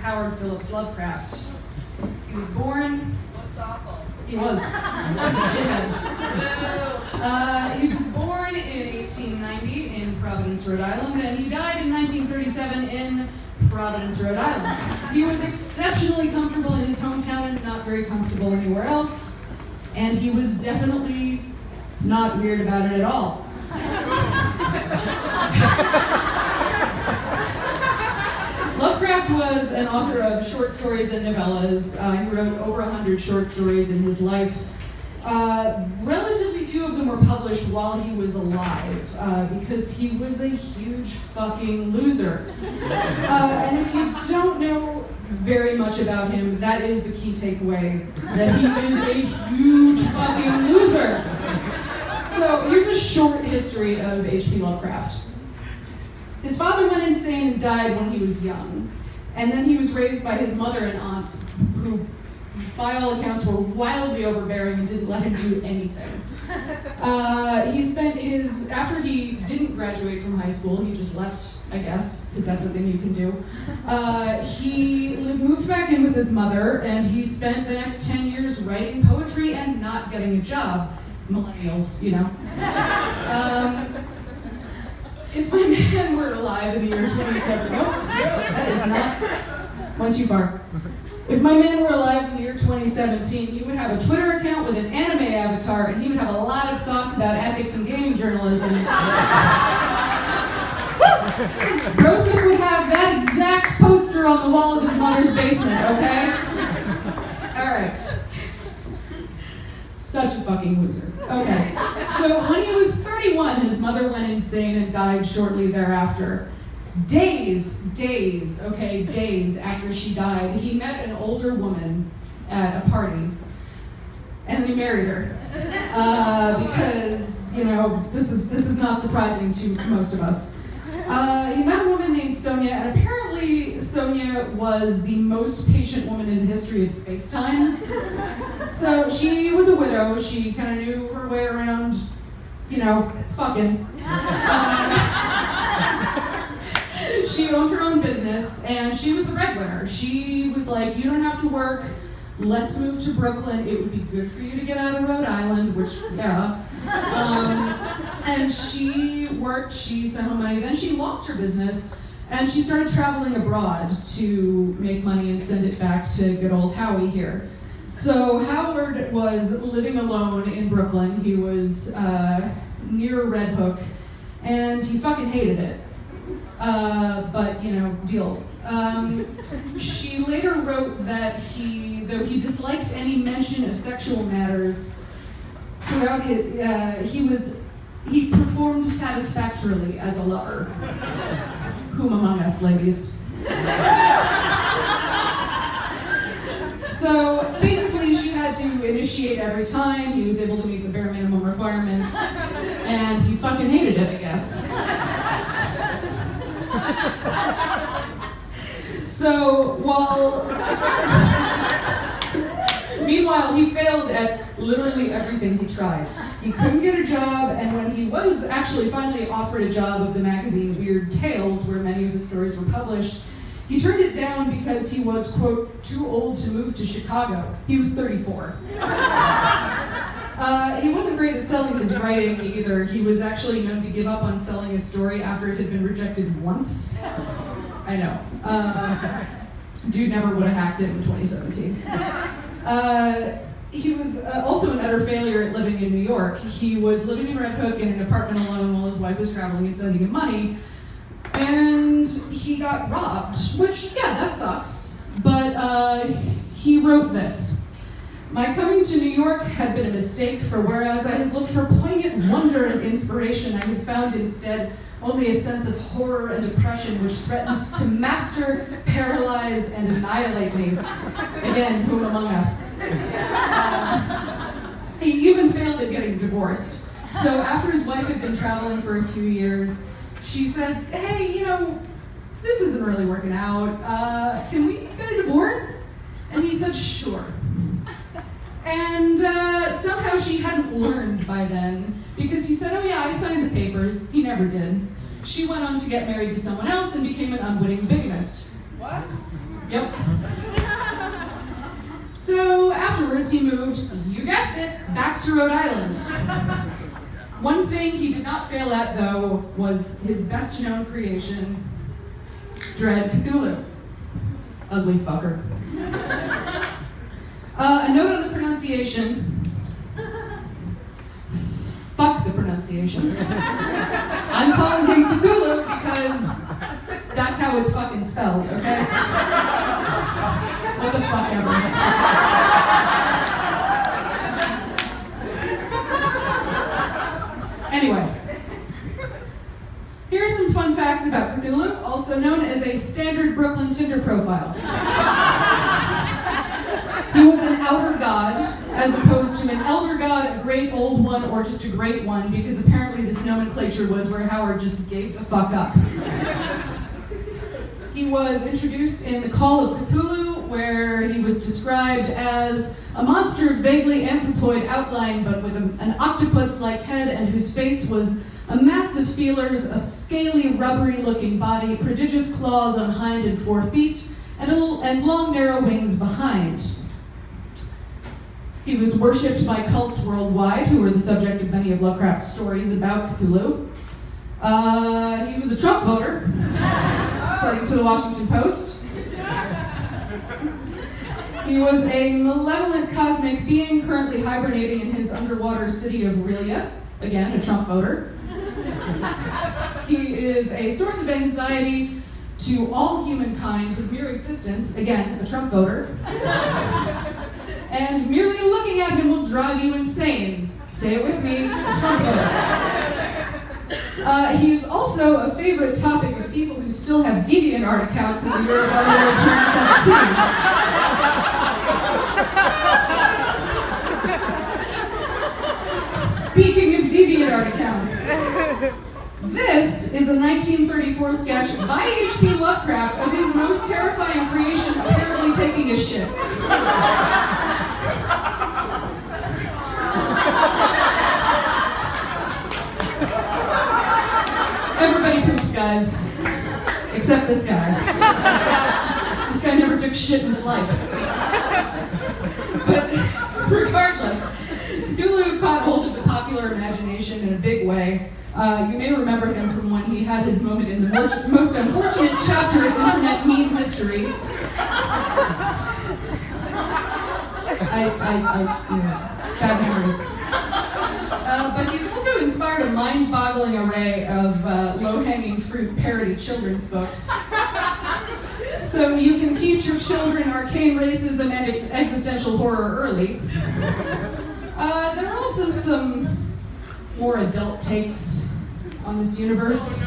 Howard Phillips Lovecraft. He was born... Looks awful. He was. He was a shithead. He was born in 1890 in Providence, Rhode Island, and he died in 1937 in Providence, Rhode Island. He was exceptionally comfortable in his hometown and not very comfortable anywhere else, and he was definitely not weird about it at all. Lovecraft was an author of short stories and novellas. He wrote over 100 short stories in his life. Relatively few of them were published while he was alive, because he was a huge fucking loser. And if you don't know very much about him, that is the key takeaway, that he is a huge fucking loser. So here's a short history of H.P. Lovecraft. His father went insane and died when he was young, and then he was raised by his mother and aunts, who, by all accounts, were wildly overbearing and didn't let him do anything. After he didn't graduate from high school, he just left, I guess, because that's a thing you can do. He moved back in with his mother, and he spent the next 10 years writing poetry and not getting a job. Millennials, you know. If my man were alive in the year 27, that is not, went too far. If my man were alive in the year 2017, he would have a Twitter account with an anime avatar, and he would have a lot of thoughts about ethics and gaming journalism. Joseph would have that exact poster on the wall of his mother's basement, okay? All right. Such a fucking loser. Okay. So when he was 31, his mother went insane and died shortly thereafter. Days after she died, he met an older woman at a party, and he married her. Because, you know, this is not surprising to most of us. He met a woman named Sonia, and apparently Sonia was the most patient woman in the history of space-time. So she was a widow. She kind of knew her way around, you know, fucking. She owned her own business, and she was the breadwinner. She was like, you don't have to work. Let's move to Brooklyn. It would be good for you to get out of Rhode Island, which, yeah. And she worked, she sent home money, then she lost her business, and she started traveling abroad to make money and send it back to good old Howie here. So Howard was living alone in Brooklyn. He was near Red Hook, and he fucking hated it. But, you know, deal. She later wrote that though he disliked any mention of sexual matters, throughout he performed satisfactorily as a lover. Whom among us, ladies? So basically, she had to initiate every time. He was able to meet the bare minimum requirements, and he fucking hated it, I guess. So meanwhile, he failed at literally everything he tried. He couldn't get a job, and when he was actually finally offered a job of the magazine Weird Tales, where many of his stories were published, he turned it down because he was, quote, too old to move to Chicago. He was 34. He wasn't great at selling his writing either. He was actually known to give up on selling a story after it had been rejected once. I know. Dude never would have hacked it in 2017. He was also an utter failure at living in New York. He was living in Red Hook in an apartment alone while his wife was traveling and sending him money. And he got robbed, which, yeah, that sucks. But he wrote this. My coming to New York had been a mistake, for whereas I had looked for poignant wonder and inspiration, I had found instead only a sense of horror and depression which threatened to master, paralyze, and annihilate me. Again, whom among us? He even failed at getting divorced. So after his wife had been traveling for a few years, she said, hey, you know, this isn't really working out. Can we get a divorce? And he said, sure. And somehow she hadn't learned by then, because he said, oh yeah, I signed the papers. He never did. She went on to get married to someone else and became an unwitting bigamist. What? Yep. So afterwards he moved, you guessed it, back to Rhode Island. One thing he did not fail at, though, was his best-known creation, Dread Cthulhu. Ugly fucker. A note on the pronunciation. Fuck the pronunciation. I'm calling him Cthulhu because that's how it's fucking spelled, okay? What the fuck ever. Anyway, here are some fun facts about Cthulhu, also known as a standard Brooklyn Tinder profile. He was an outer god, as opposed to an elder god, a great old one, or just a great one, because apparently this nomenclature was where Howard just gave the fuck up. He was introduced in The Call of Cthulhu, where he was described as a monster of vaguely anthropoid outline, but with an octopus-like head and whose face was a mass of feelers, a scaly, rubbery-looking body, prodigious claws on hind and fore feet, and long, narrow wings behind. He was worshipped by cults worldwide, who were the subject of many of Lovecraft's stories about Cthulhu. He was a Trump voter, according to the Washington Post. He was a malevolent cosmic being currently hibernating in his underwater city of Aurelia. Again, a Trump voter. He is a source of anxiety to all humankind. His mere existence, again, a Trump voter. And merely looking at him will drive you insane. Say it with me, a Trump voter. He is also a favorite topic of people who still have DeviantArt accounts in the year of our Lord 2017. Speaking of DeviantArt accounts, this is a 1934 sketch by H.P. Lovecraft of his most terrifying creation apparently taking a shit. Everybody poops, guys. Except this guy. This guy never took shit in his life. But regardless, Cthulhu caught hold of the popular imagination in a big way. You may remember him from when he had his moment in the most unfortunate chapter of internet meme history. Bad memories. But he's also inspired a mind-boggling array of low-hanging fruit parody children's books. So you can teach your children arcane racism and existential horror early. There are also some more adult takes on this universe.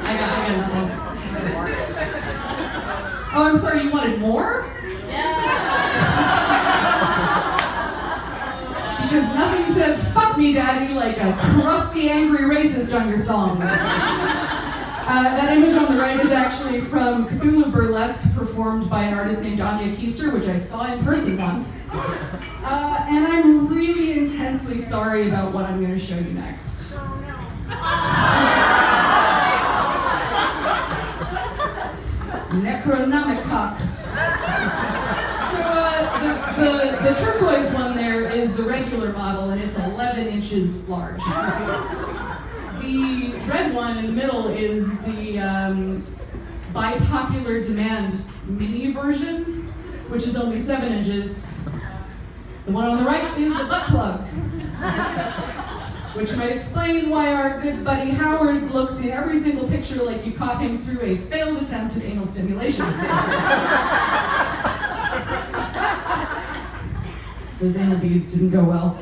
I got nothing. Oh, I'm sorry, you wanted more? Yeah. Because nothing says "fuck me, daddy" like a crusty, angry racist on your thumb. That image on the right is actually from Cthulhu Burlesque, performed by an artist named Anya Keister, which I saw in person once. And I'm really intensely sorry about what I'm going to show you next. Necronomicons. So the turquoise one there is the regular model, and it's 11 inches large. The red one in the middle is the by popular demand mini version, which is only 7 inches. The one on the right is a butt plug, which might explain why our good buddy Howard looks in every single picture like you caught him through a failed attempt at anal stimulation. Those anal beads didn't go well.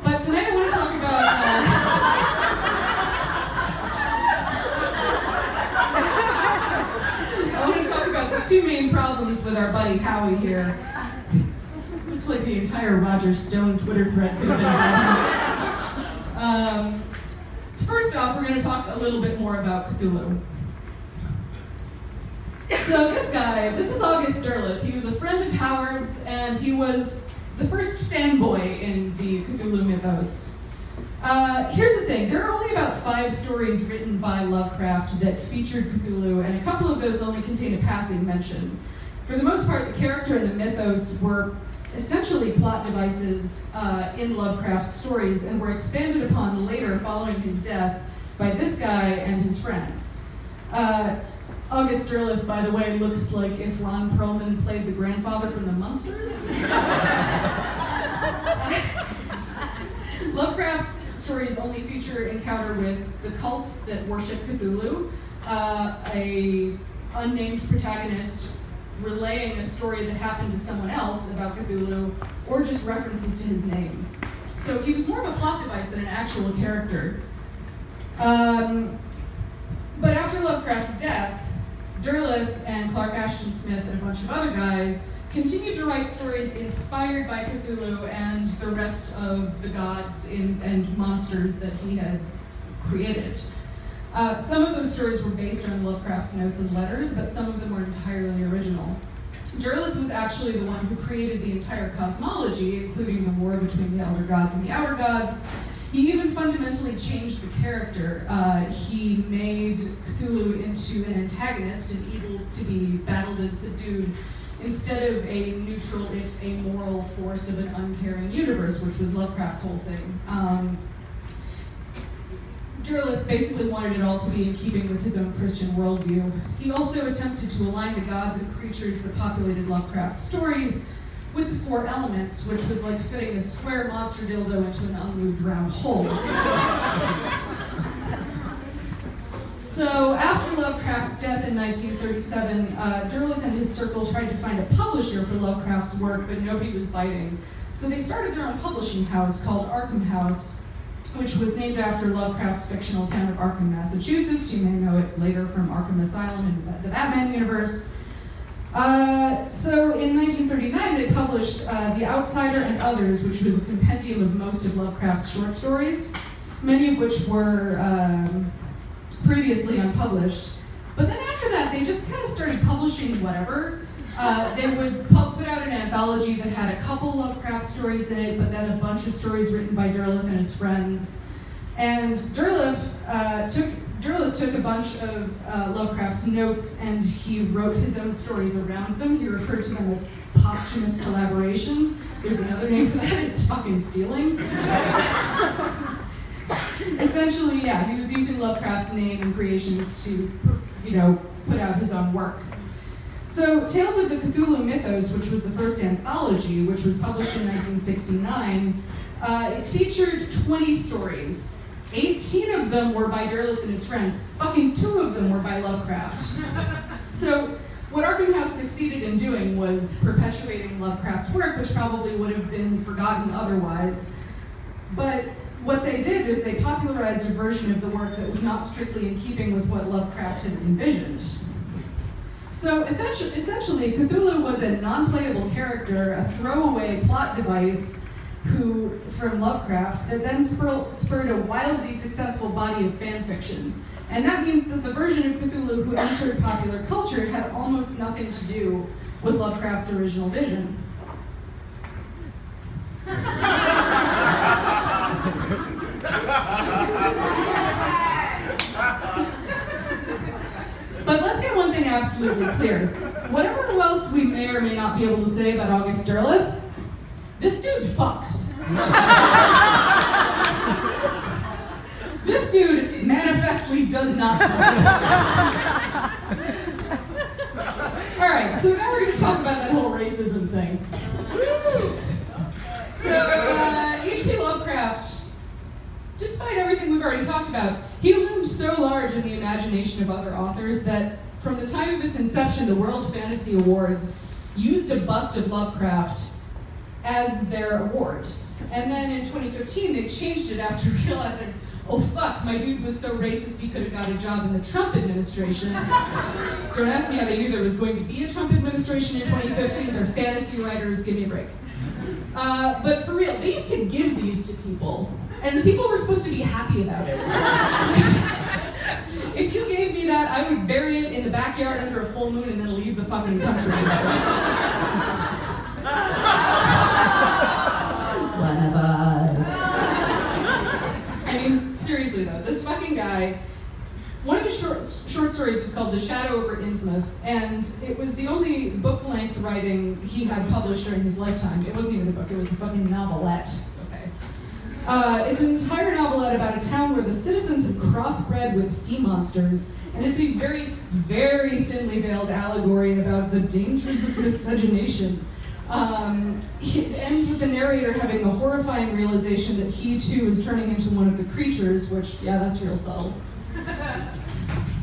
But tonight I want to talk about the two main problems with our buddy Howie here. Looks like the entire Roger Stone Twitter thread could have been about him. First off, we're going to talk a little bit more about Cthulhu. So this guy, this is August Derleth. He was a friend of Howard's, and he was the first fanboy in the Cthulhu mythos. Here's the thing, there are only about 5 stories written by Lovecraft that featured Cthulhu, and a couple of those only contain a passing mention. For the most part, the character and the mythos were essentially plot devices in Lovecraft's stories and were expanded upon later following his death by this guy and his friends. August Derleth, by the way, looks like if Ron Perlman played the grandfather from the Munsters. Lovecraft's stories only feature encounter with the cults that worship Cthulhu, a unnamed protagonist relaying a story that happened to someone else about Cthulhu, or just references to his name. So he was more of a plot device than an actual character. But after Lovecraft's death, Derleth and Clark Ashton Smith and a bunch of other guys continued to write stories inspired by Cthulhu and the rest of the gods and monsters that he had created. Some of those stories were based on Lovecraft's notes and letters, but some of them were entirely original. Derleth was actually the one who created the entire cosmology, including the war between the Elder Gods and the Outer Gods. He even fundamentally changed the character. He made Cthulhu into an antagonist, an evil to be battled and subdued, instead of a neutral, if amoral force of an uncaring universe, which was Lovecraft's whole thing. Derleth basically wanted it all to be in keeping with his own Christian worldview. He also attempted to align the gods and creatures that populated Lovecraft's stories with the 4 elements, which was like fitting a square monster dildo into an unmoved round hole. So after Lovecraft's death in 1937, Derleth and his circle tried to find a publisher for Lovecraft's work, but nobody was biting. So they started their own publishing house called Arkham House, which was named after Lovecraft's fictional town of Arkham, Massachusetts. You may know it later from Arkham Asylum in the Batman universe. So in 1939, they published The Outsider and Others, which was a compendium of most of Lovecraft's short stories, many of which were previously unpublished. But then after that, they just kind of started publishing whatever. They would put out an anthology that had a couple Lovecraft stories in it, but then a bunch of stories written by Derleth and his friends. And Derleth took a bunch of Lovecraft's notes and he wrote his own stories around them. He referred to them as posthumous collaborations. There's another name for that, it's fucking stealing. Essentially, yeah, he was using Lovecraft's name and creations to, put out his own work. So, Tales of the Cthulhu Mythos, which was the first anthology, which was published in 1969, it featured 20 stories. 18 of them were by Derleth and his friends. Fucking 2 of them were by Lovecraft. So, what Arkham House succeeded in doing was perpetuating Lovecraft's work, which probably would have been forgotten otherwise. But what they did is they popularized a version of the work that was not strictly in keeping with what Lovecraft had envisioned. So essentially, Cthulhu was a non-playable character, a throwaway plot device from Lovecraft that then spurred a wildly successful body of fan fiction. And that means that the version of Cthulhu who entered popular culture had almost nothing to do with Lovecraft's original vision. But let's get one thing absolutely clear. Whatever else we may or may not be able to say about August Derleth, this dude fucks. This dude manifestly does not fuck. Alright, so now we're going to talk about that whole racism thing. So, H.P. Lovecraft, despite everything we've already talked about, he loomed so large in the imagination of other authors that from the time of its inception, the World Fantasy Awards used a bust of Lovecraft as their award. And then in 2015, they changed it after realizing, oh fuck, my dude was so racist he could have got a job in the Trump administration. Don't ask me how they knew there was going to be a Trump administration in 2015. They're fantasy writers, give me a break. But for real, they used to give these to people, and the people were supposed to be happy about it. If you gave me that, I would bury it in the backyard under a full moon and then leave the fucking country. he had published during his lifetime. It wasn't even a book, it was a fucking novelette. Okay. It's an entire novelette about a town where the citizens have crossbred with sea monsters, and it's a very, very thinly veiled allegory about the dangers of miscegenation. It ends with the narrator having the horrifying realization that he too is turning into one of the creatures, which, yeah, that's real subtle.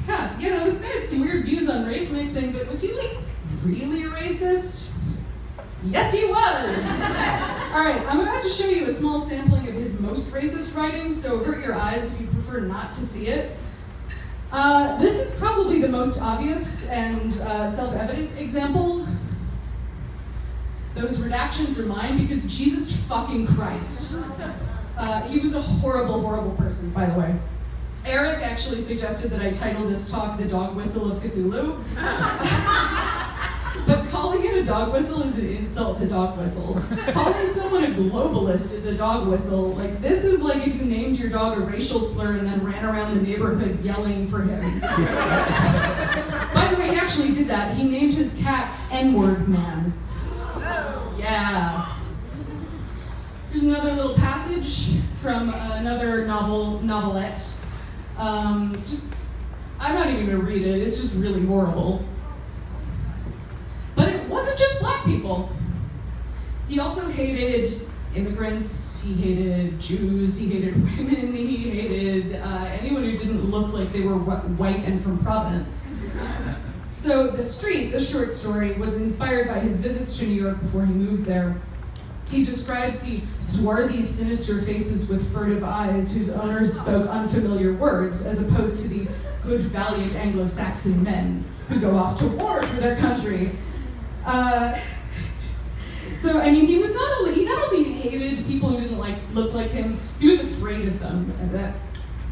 God, you know, this guy had some weird views on race mixing, but was he, like, really a racist? Yes, he was! All right, I'm about to show you a small sampling of his most racist writing, so avert your eyes if you prefer not to see it. This is probably the most obvious and self-evident example. Those redactions are mine because Jesus fucking Christ. He was a horrible, horrible person, by the way. Eric actually suggested that I title this talk The Dog Whistle of Cthulhu. But calling it a dog whistle is an insult to dog whistles. Calling someone a globalist is a dog whistle. Like, this is like if you named your dog a racial slur and then ran around the neighborhood yelling for him. By the way, he actually did that. He named his cat N-word Man. Yeah. Here's another little passage from another novelette. I'm not even gonna read it, it's just really horrible. But it wasn't just black people. He also hated immigrants, he hated Jews, he hated women, he hated anyone who didn't look like they were white and from Providence. So The Street, the short story, was inspired by his visits to New York before he moved there. He describes the swarthy, sinister faces with furtive eyes whose owners spoke unfamiliar words, as opposed to the good, valiant Anglo-Saxon men who go off to war for their country. So, I mean, he not only hated people who didn't look like him, he was afraid of them, and that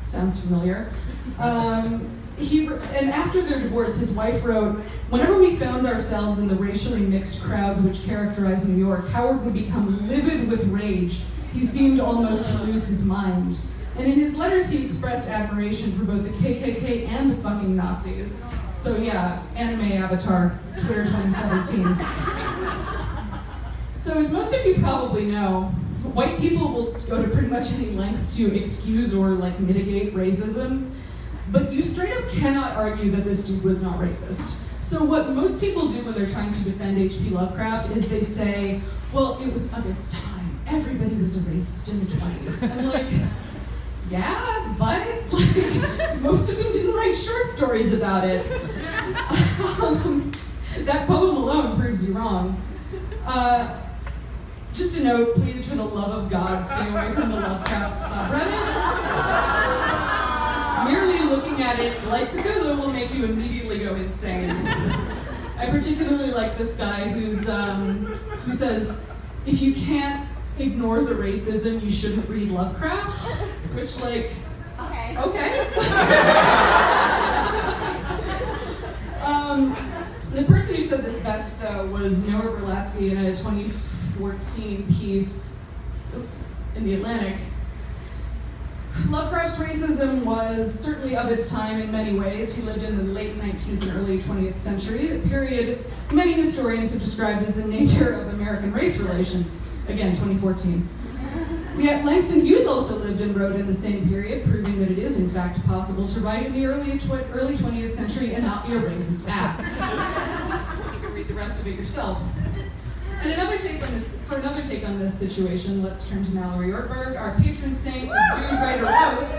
sounds familiar. And after their divorce, his wife wrote, "Whenever we found ourselves in the racially mixed crowds which characterize New York, Howard would become livid with rage. He seemed almost to lose his mind." And in his letters, he expressed admiration for both the KKK and the fucking Nazis. So yeah, anime avatar, Twitter 2017. So as most of you probably know, white people will go to pretty much any lengths to excuse or mitigate racism. But you straight up cannot argue that this dude was not racist. So what most people do when they're trying to defend H.P. Lovecraft is they say, well, it was of its time. Everybody was a racist in the 20s. And yeah, but most of them didn't write short stories about it. That poem alone proves you wrong. Just a note, please, for the love of God, stay away from the Lovecraft subreddit. Merely looking at it like Cthulhu will make you immediately go insane. I particularly like this guy who says, if you can't ignore the racism, you shouldn't read Lovecraft, which okay. The person who said this best, though, was Noah Berlatsky in a 2014 piece in The Atlantic. Lovecraft's racism was certainly of its time in many ways. He lived in the late 19th and early 20th century, a period many historians have described as the nature of American race relations. Again, 2014. Yet Langston Hughes also lived and wrote in the same period, proving that it is in fact possible to write in the early 20th century and not be a racist ass. You can read the rest of it yourself. And for another take on this situation, let's turn to Mallory Ortberg, our patron saint of dude writer roasts.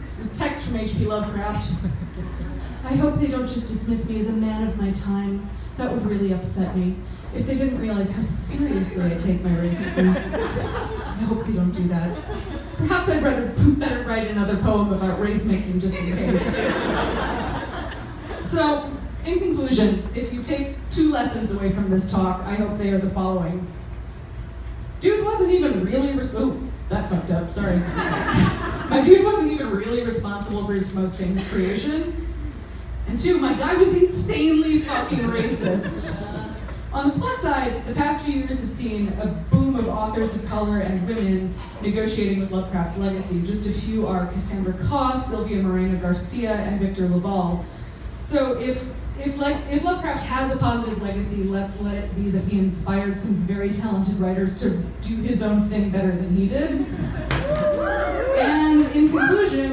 This is a text from H.P. Lovecraft. I hope they don't just dismiss me as a man of my time. That would really upset me. If they didn't realize how seriously I take my racism. I hope they don't do that. Perhaps I'd better write another poem about race mixing just in case. So, in conclusion, if you take 2 lessons away from this talk, I hope they are the following. Dude wasn't even really that fucked up, sorry. My dude wasn't even really responsible for his most famous creation. And 2, my guy was insanely fucking racist. On the plus side, the past few years have seen a boom of authors of color and women negotiating with Lovecraft's legacy. Just a few are Cassandra Khaw, Sylvia Moreno Garcia, and Victor Laval. So if Lovecraft has a positive legacy, let's let it be that he inspired some very talented writers to do his own thing better than he did. And in conclusion,